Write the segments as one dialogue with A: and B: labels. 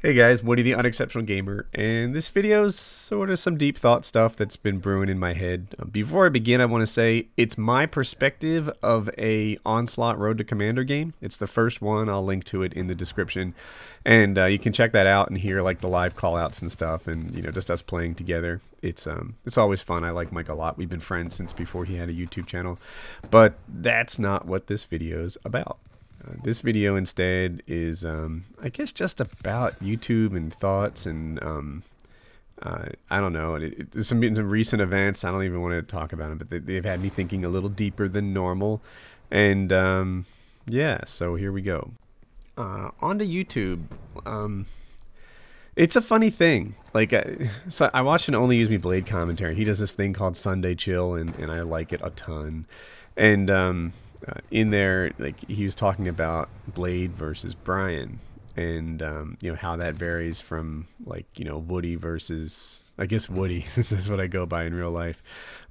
A: Hey guys, Woody the Unexceptional Gamer, and this video is sort of some deep thought stuff that's been brewing in my head. Before I begin, I want to say it's my perspective of a Onslaught Road to Commander game. It's the first one. I'll link to it in the description, and you can check that out and hear like the live callouts and stuff, and just us playing together. It's always fun. I like Mike a lot. We've been friends since before he had a YouTube channel, but that's not what this video is about. This video instead is, I guess, just about YouTube and thoughts and, I don't know, some recent events. I don't even want to talk about them, but they've had me thinking a little deeper than normal. And, yeah, so here we go. On to YouTube. It's a funny thing. Like, so I watch an Only Use Me Blade commentary. He does this thing called Sunday Chill, and I like it a ton. And, in there, like, he was talking about Blade versus Brian, and how that varies from, like, Woody versus, I guess, Woody, since that's what I go by in real life.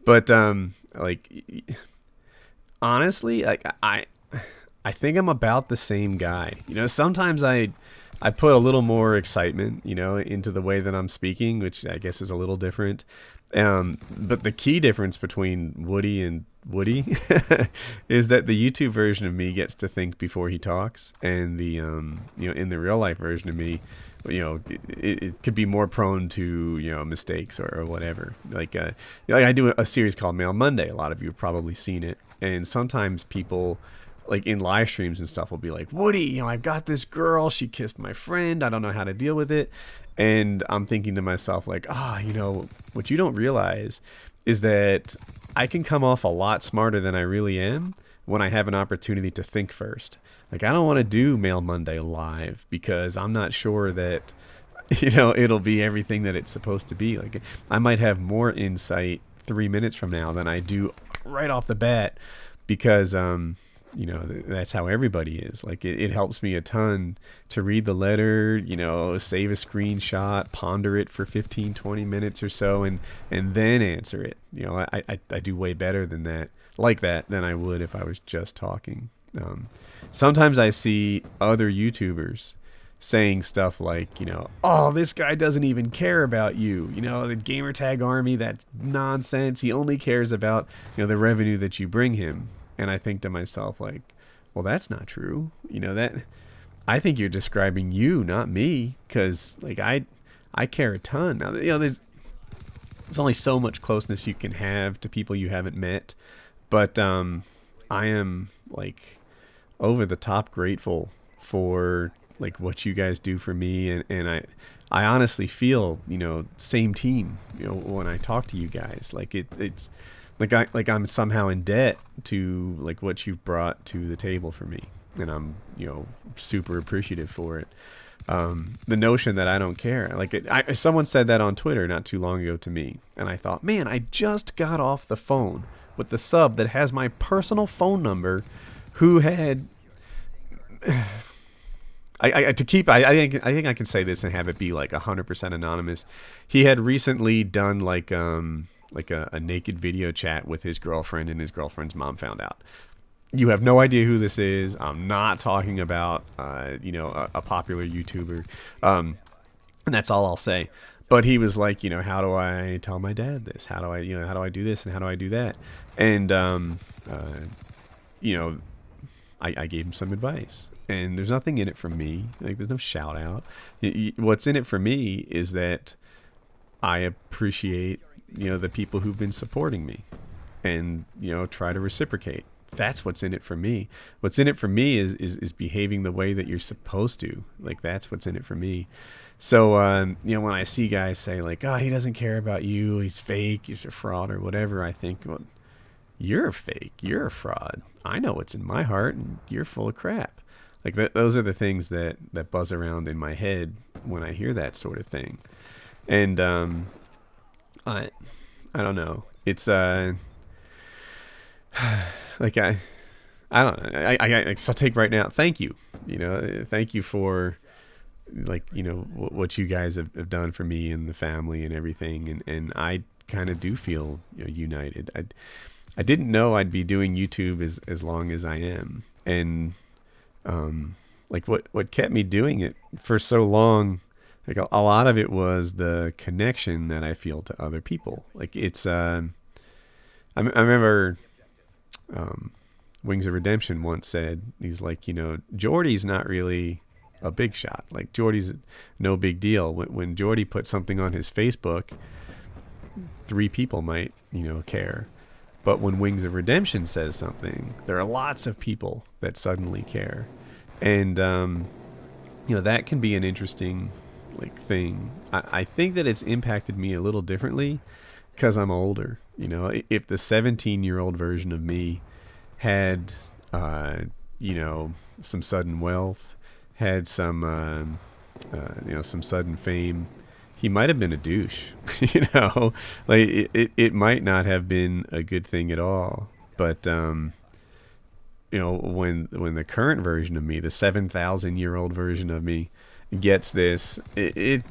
A: But like, honestly, like, I think I'm about the same guy. Sometimes I put a little more excitement, into the way that I'm speaking, which I guess is a little different. But the key difference between Woody and Woody is that the YouTube version of me gets to think before he talks, and the in the real life version of me, it could be more prone to mistakes or whatever. Like I do a series called Mail Monday. A lot of you have probably seen it, and sometimes people, like in live streams and stuff, will be like, Woody, I've got this girl, she kissed my friend, I don't know how to deal with it. And I'm thinking to myself, like, what you don't realize is that I can come off a lot smarter than I really am when I have an opportunity to think first. Like, I don't want to do Mail Monday live because I'm not sure that, it'll be everything that it's supposed to be. Like, I might have more insight 3 minutes from now than I do right off the bat because, that's how everybody is. Like, it helps me a ton to read the letter, save a screenshot, ponder it for 15-20 minutes or so, and then answer it. I do way better than that, than I would if I was just talking. Sometimes I see other YouTubers saying stuff like, oh, this guy doesn't even care about you. The Gamertag army, that's nonsense. He only cares about, the revenue that you bring him. And I think to myself, like, well, that's not true. That I think you're describing you, not me, because, like, I care a ton. Now, there's only so much closeness you can have to people you haven't met, but I am, like, over the top grateful for, like, what you guys do for me, and I honestly feel, same team, when I talk to you guys. Like, it's like I'm somehow in debt to, like, what you've brought to the table for me, and I'm super appreciative for it. The notion that I don't care, like, someone said that on Twitter not too long ago to me, and I thought, man, I just got off the phone with the sub that has my personal phone number, who had I think I can say this and have it be like 100% anonymous. He had recently done like a naked video chat with his girlfriend, and his girlfriend's mom found out. You have no idea who this is. I'm not talking about, a popular YouTuber. And that's all I'll say. But he was like, how do I tell my dad this? How do I, how do I do this and how do I do that? And, I gave him some advice. And there's nothing in it for me. Like, there's no shout out. What's in it for me is that I appreciate the people who've been supporting me, and try to reciprocate. That's what's in it for me. What's in it for me is behaving the way that you're supposed to. Like, that's what's in it for me. So when I see guys say, like, oh, he doesn't care about you, he's fake, he's a fraud or whatever, I think, well, you're fake, you're a fraud. I know what's in my heart, and you're full of crap. Like, those are the things that buzz around in my head when I hear that sort of thing. And I don't know. It's like, I don't know. I'll take right now. Thank you. Thank you for, like, what you guys have done for me and the family and everything. And I kind of do feel united. I didn't know I'd be doing YouTube as long as I am. And like what kept me doing it for so long like a lot of it was the connection that I feel to other people. Like it's I remember um, Wings of Redemption once said, he's like, you know, Jordy's not really a big shot. Like Jordy's no big deal. When Jordy put something on his Facebook, 3 people might, you know, care. But when Wings of Redemption says something, there are lots of people that suddenly care. And, you know, that can be an interesting, like, thing. I think that it's impacted me a little differently because I'm older. You know, if the 17-year-old version of me had, you know, some sudden wealth, had some, you know, some sudden fame, he might have been a douche. You know, like it might not have been a good thing at all. But you know, when the current version of me, the 7,000-year-old version of me, gets this, it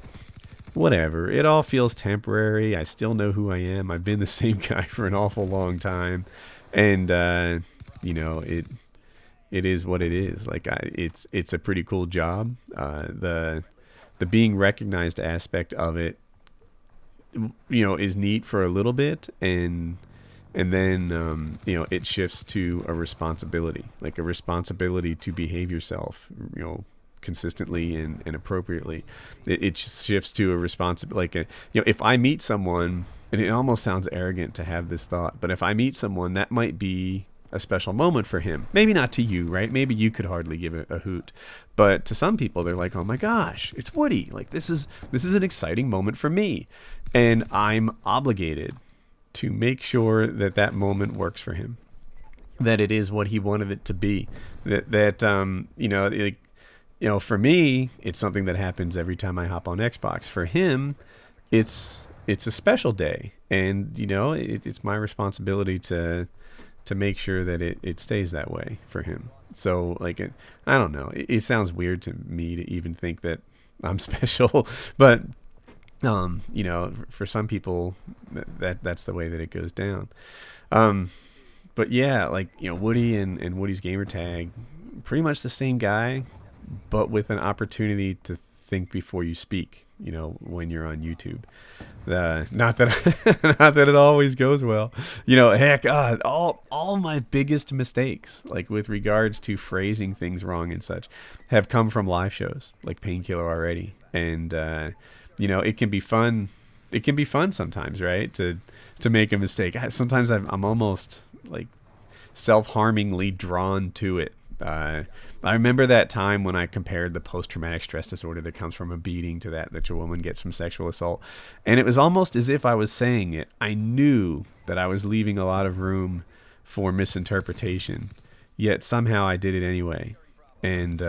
A: whatever. It all feels temporary. I still know who I am. I've been the same guy for an awful long time, and you know, it is what it is. Like it's a pretty cool job. The being recognized aspect of it, you know, is neat for a little bit, and then you know, it shifts to a responsibility, like a responsibility to behave yourself, you know, consistently and appropriately. It shifts to a responsibility, like a, you know, if I meet someone, and it almost sounds arrogant to have this thought, but if I meet someone, that might be a special moment for him. Maybe not to you, right? Maybe you could hardly give a hoot, but to some people, they're like, "Oh my gosh, it's Woody! Like this is an exciting moment for me," and I'm obligated to make sure that that moment works for him, that it is what he wanted it to be. That you know, like, you know, for me, it's something that happens every time I hop on Xbox. For him, it's a special day, and you know, it's my responsibility to make sure that it stays that way for him. So like, I don't know. It sounds weird to me to even think that I'm special, but you know, for some people, that's the way that it goes down. But yeah, like, you know, Woody and Woody's Gamertag, pretty much the same guy, but with an opportunity to think before you speak. You know, when you're on YouTube, not that not that it always goes well. You know, heck, all my biggest mistakes, like with regards to phrasing things wrong and such, have come from live shows like Painkiller already. And you know, it can be fun. It can be fun sometimes, right? To make a mistake. Sometimes I'm almost like self-harmingly drawn to it. I remember that time when I compared the post-traumatic stress disorder that comes from a beating to that a woman gets from sexual assault. And it was almost as if I was saying it. I knew that I was leaving a lot of room for misinterpretation, yet somehow I did it anyway. And,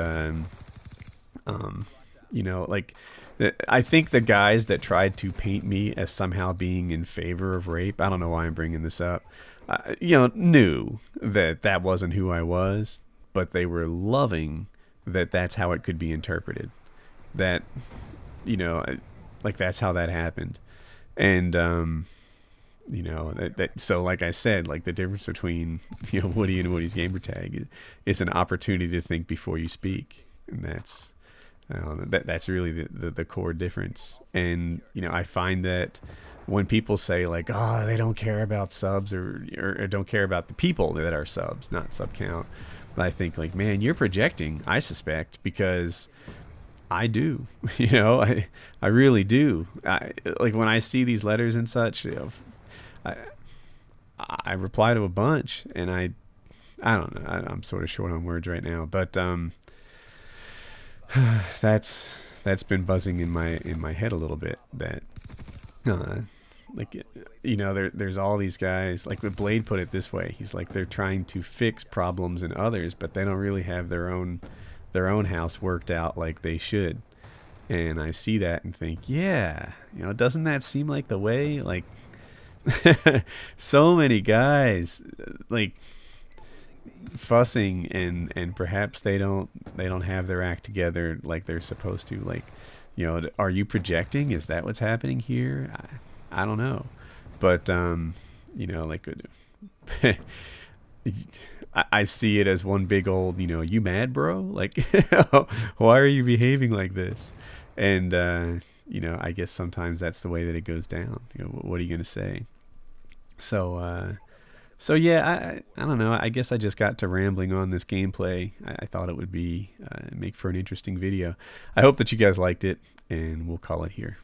A: you know, like, I think the guys that tried to paint me as somehow being in favor of rape, I don't know why I'm bringing this up, you know, knew that that wasn't who I was. But they were loving that that's how it could be interpreted. That, you know, like that's how that happened. And, you know, so like I said, like the difference between, you know, Woody and Woody's Gamertag is an opportunity to think before you speak. And that's really the core difference. And, you know, I find that when people say like, oh, they don't care about subs or don't care about the people that are subs, not sub count, I think like, man, you're projecting, I suspect, because I do. You know, I really do. Like when I see these letters and such, you know, I reply to a bunch, and I don't know. I'm sort of short on words right now, but that's been buzzing in my head a little bit. That like, you know, there's all these guys, like Blade put it this way. He's like, they're trying to fix problems in others, but they don't really have their own house worked out like they should. And I see that and think, yeah, you know, doesn't that seem like the way? Like, so many guys like fussing and perhaps they don't have their act together like they're supposed to. Like, you know, are you projecting? Is that what's happening here? I don't know, but you know, like I see it as one big old, you know, you mad, bro? Like, why are you behaving like this? And you know, I guess sometimes that's the way that it goes down. You know, what are you gonna say? So so yeah, I don't know. I guess I just got to rambling on this gameplay. I thought it would be make for an interesting video. I hope that you guys liked it, and we'll call it here.